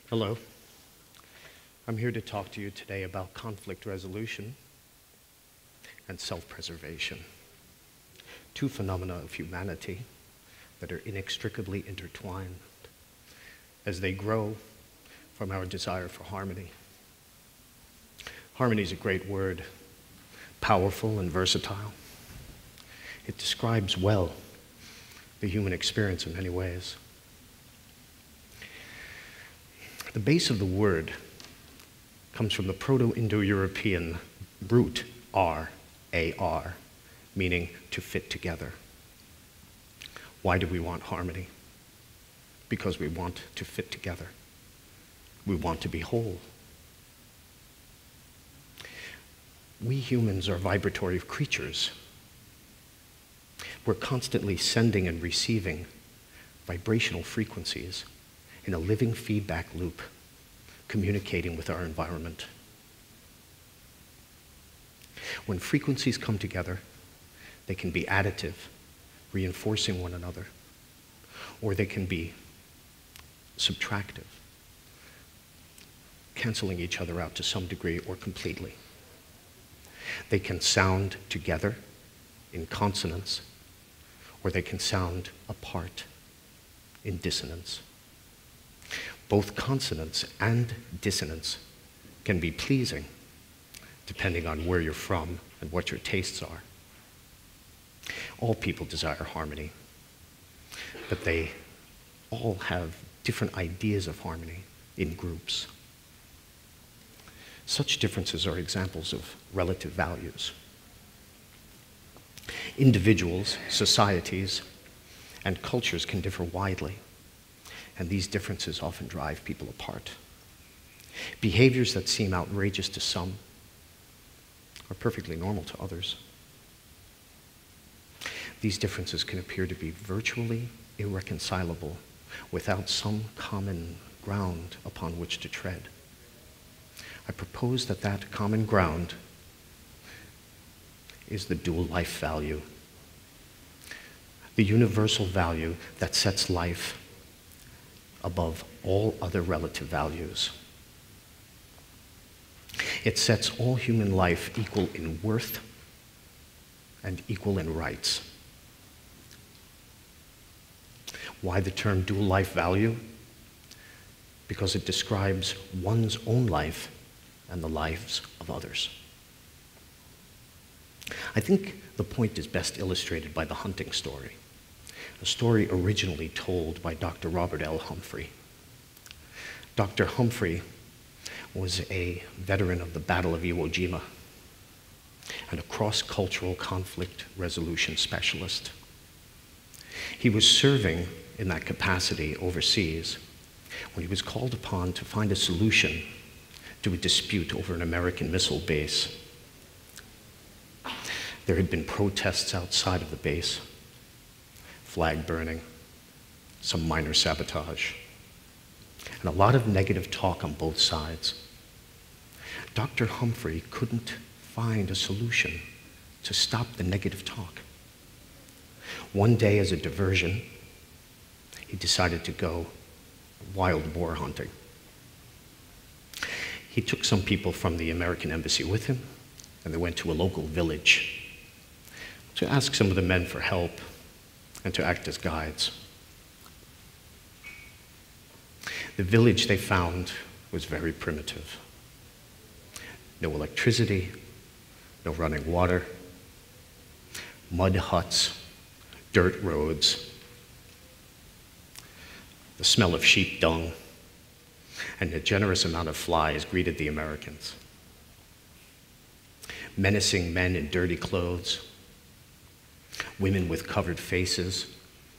Hello. I'm here to talk to you today about conflict resolution and self-preservation, two phenomena of humanity that are inextricably intertwined as they grow from our desire for harmony. Harmony is a great word, powerful and versatile. It describes well the human experience in many ways. The base of the word comes from the Proto-Indo-European root R-A-R, meaning to fit together. Why do we want harmony? Because we want to fit together. We want to be whole. We humans are vibratory creatures. We're constantly sending and receiving vibrational frequencies in a living feedback loop, communicating with our environment. When frequencies come together, they can be additive, reinforcing one another, or they can be subtractive, canceling each other out to some degree or completely. They can sound together in consonance, or they can sound apart in dissonance. Both consonance and dissonance can be pleasing, depending on where you're from and what your tastes are. All people desire harmony, but they all have different ideas of harmony in groups. Such differences are examples of relative values. Individuals, societies, and cultures can differ widely, and these differences often drive people apart. Behaviors that seem outrageous to some are perfectly normal to others. These differences can appear to be virtually irreconcilable without some common ground upon which to tread. I propose that that common ground is the dual life value, the universal value that sets life above all other relative values. It sets all human life equal in worth and equal in rights. Why the term dual life value? Because it describes one's own life and the lives of others. I think the point is best illustrated by the hunting story, a story originally told by Dr. Robert L. Humphrey. Dr. Humphrey was a veteran of the Battle of Iwo Jima and a cross-cultural conflict resolution specialist. He was serving in that capacity overseas when he was called upon to find a solution to a dispute over an American missile base. There had been protests outside of the base, flag burning, some minor sabotage, and a lot of negative talk on both sides. Dr. Humphrey couldn't find a solution to stop the negative talk. One day, as a diversion, he decided to go wild boar hunting. He took some people from the American embassy with him, and they went to a local village to ask some of the men for help and to act as guides. The village they found was very primitive. No electricity, no running water, mud huts, dirt roads, the smell of sheep dung, and a generous amount of flies greeted the Americans. Menacing men in dirty clothes, women with covered faces,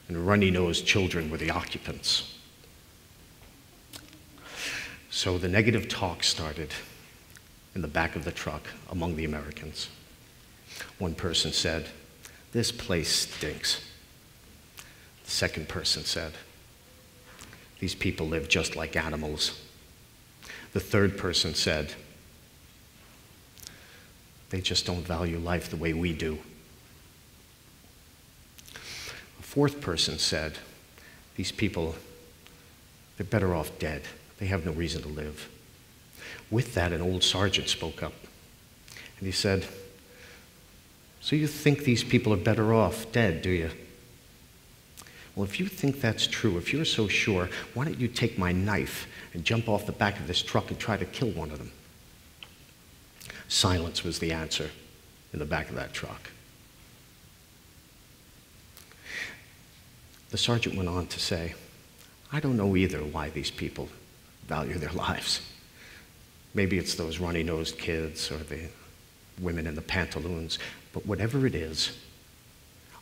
and runny-nosed children were the occupants. So the negative talk started in the back of the truck among the Americans. One person said, "This place stinks." The second person said, "These people live just like animals." The third person said, "They just don't value life the way we do." A fourth person said, "These people, they're better off dead. They have no reason to live. With that, an old sergeant spoke up, and he said, "So you think these people are better off dead, do you? Well, if you think that's true, if you're so sure, why don't you take my knife and jump off the back of this truck and try to kill one of them?" Silence was the answer in the back of that truck. The sergeant went on to say, "I don't know either why these people value their lives. Maybe it's those runny-nosed kids or the women in the pantaloons, but whatever it is,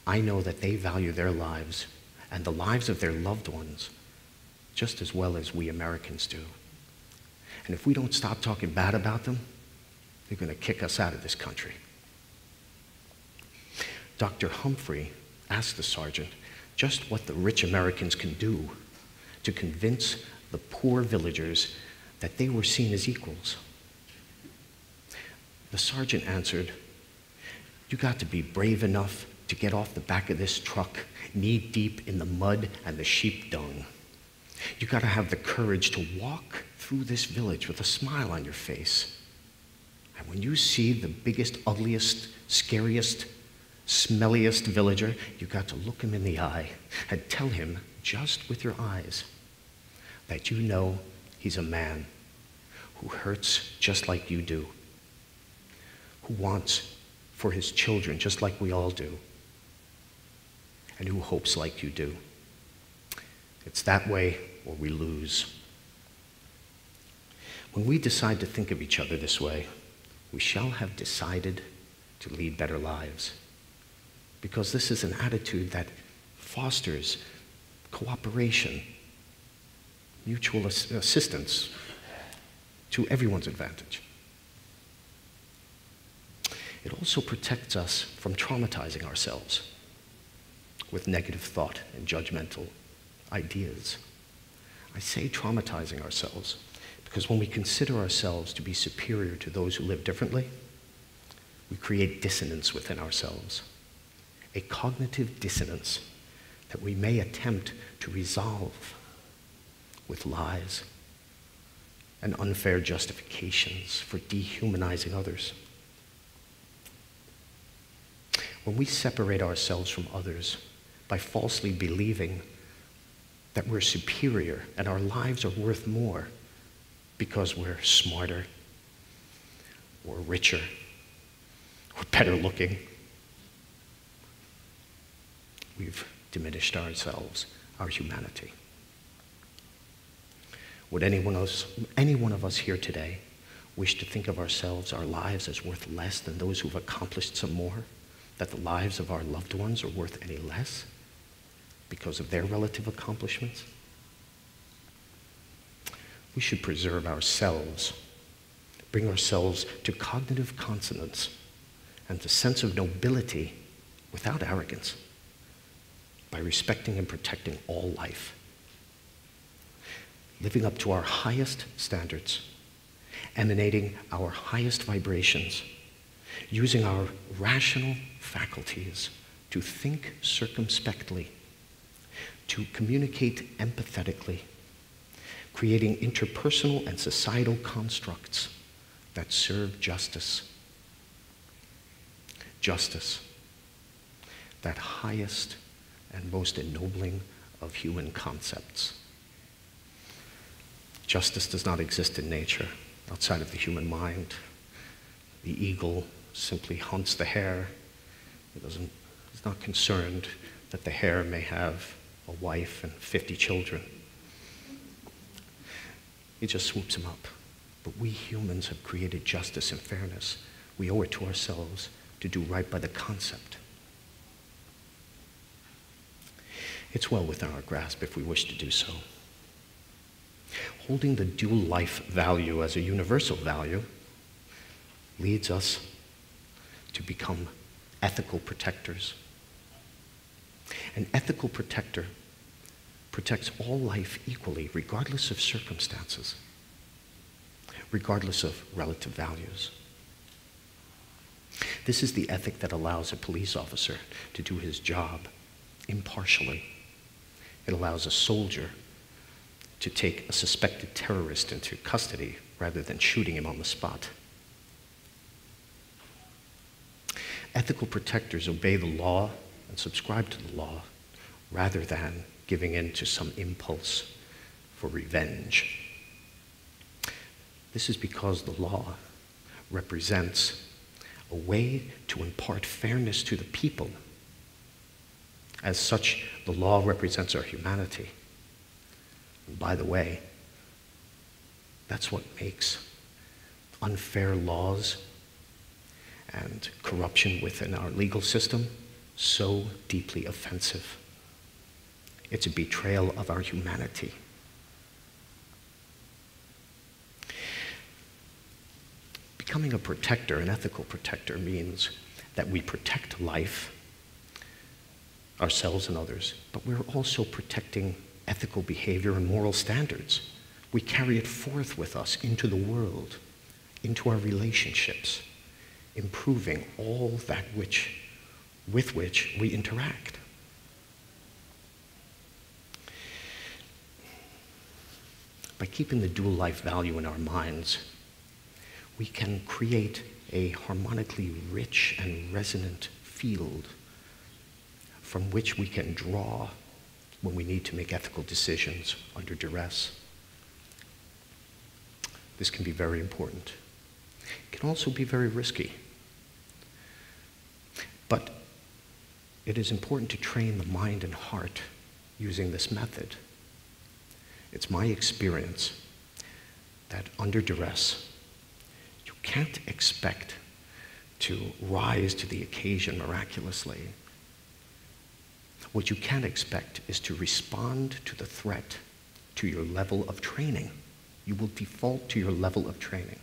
I know that they value their lives and the lives of their loved ones just as well as we Americans do. And if we don't stop talking bad about them, they're going to kick us out of this country." Dr. Humphrey asked the sergeant just what the rich Americans can do to convince the poor villagers that they were seen as equals. The sergeant answered, "You got to be brave enough to get off the back of this truck knee-deep in the mud and the sheep dung. You got to have the courage to walk through this village with a smile on your face. And when you see the biggest, ugliest, scariest, smelliest villager, you got to look him in the eye and tell him, just with your eyes, that you know he's a man who hurts just like you do, who wants for his children just like we all do, and who hopes like you do. It's that way or we lose." When we decide to think of each other this way, we shall have decided to lead better lives, because this is an attitude that fosters cooperation, mutual assistance to everyone's advantage. It also protects us from traumatizing ourselves with negative thought and judgmental ideas. I say traumatizing ourselves because when we consider ourselves to be superior to those who live differently, we create dissonance within ourselves, a cognitive dissonance that we may attempt to resolve with lies and unfair justifications for dehumanizing others. When we separate ourselves from others by falsely believing that we're superior and our lives are worth more because we're smarter or richer or better looking, we've diminished ourselves, our humanity. Would any one of us here today wish to think of ourselves, our lives, as worth less than those who've accomplished some more? That the lives of our loved ones are worth any less because of their relative accomplishments? We should preserve ourselves, bring ourselves to cognitive consonance and to sense of nobility without arrogance by respecting and protecting all life, living up to our highest standards, emanating our highest vibrations, using our rational faculties to think circumspectly, to communicate empathetically, creating interpersonal and societal constructs that serve justice. Justice, that highest and most ennobling of human concepts. Justice does not exist in nature, outside of the human mind. The eagle simply hunts the hare. It's not concerned that the hare may have a wife and 50 children. It just swoops him up. But we humans have created justice and fairness. We owe it to ourselves to do right by the concept. It's well within our grasp if we wish to do so. Holding the dual life value as a universal value leads us to become ethical protectors. An ethical protector protects all life equally, regardless of circumstances, regardless of relative values. This is the ethic that allows a police officer to do his job impartially. It allows a soldier to take a suspected terrorist into custody rather than shooting him on the spot. Ethical protectors obey the law and subscribe to the law rather than giving in to some impulse for revenge. This is because the law represents a way to impart fairness to the people. As such, the law represents our humanity. And by the way, that's what makes unfair laws and corruption within our legal system so deeply offensive. It's a betrayal of our humanity. Becoming a protector, an ethical protector, means that we protect life, ourselves and others, but we're also protecting ethical behavior and moral standards. We carry it forth with us into the world, into our relationships, improving all that with which we interact. By keeping the dual life value in our minds, we can create a harmonically rich and resonant field from which we can draw when we need to make ethical decisions under duress. This can be very important. It can also be very risky. But it is important to train the mind and heart using this method. It's my experience that under duress, you can't expect to rise to the occasion miraculously. What you can expect is to respond to the threat to your level of training. You will default to your level of training.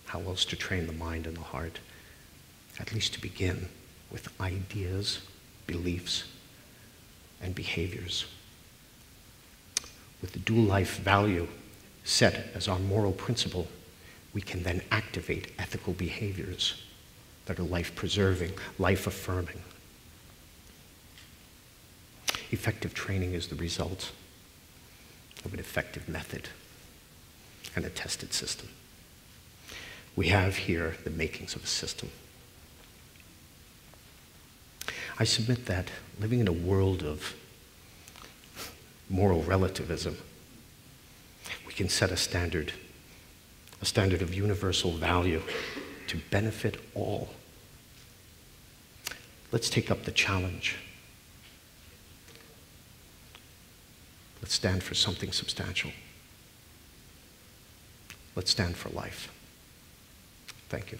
How else to train the mind and the heart? At least to begin with ideas, beliefs, and behaviors. With the dual life value set as our moral principle, we can then activate ethical behaviors that are life-preserving, life-affirming. Effective training is the result of an effective method and a tested system. We have here the makings of a system. I submit that living in a world of moral relativism, we can set a standard of universal value to benefit all. Let's take up the challenge. Let's stand for something substantial. Let's stand for life. Thank you.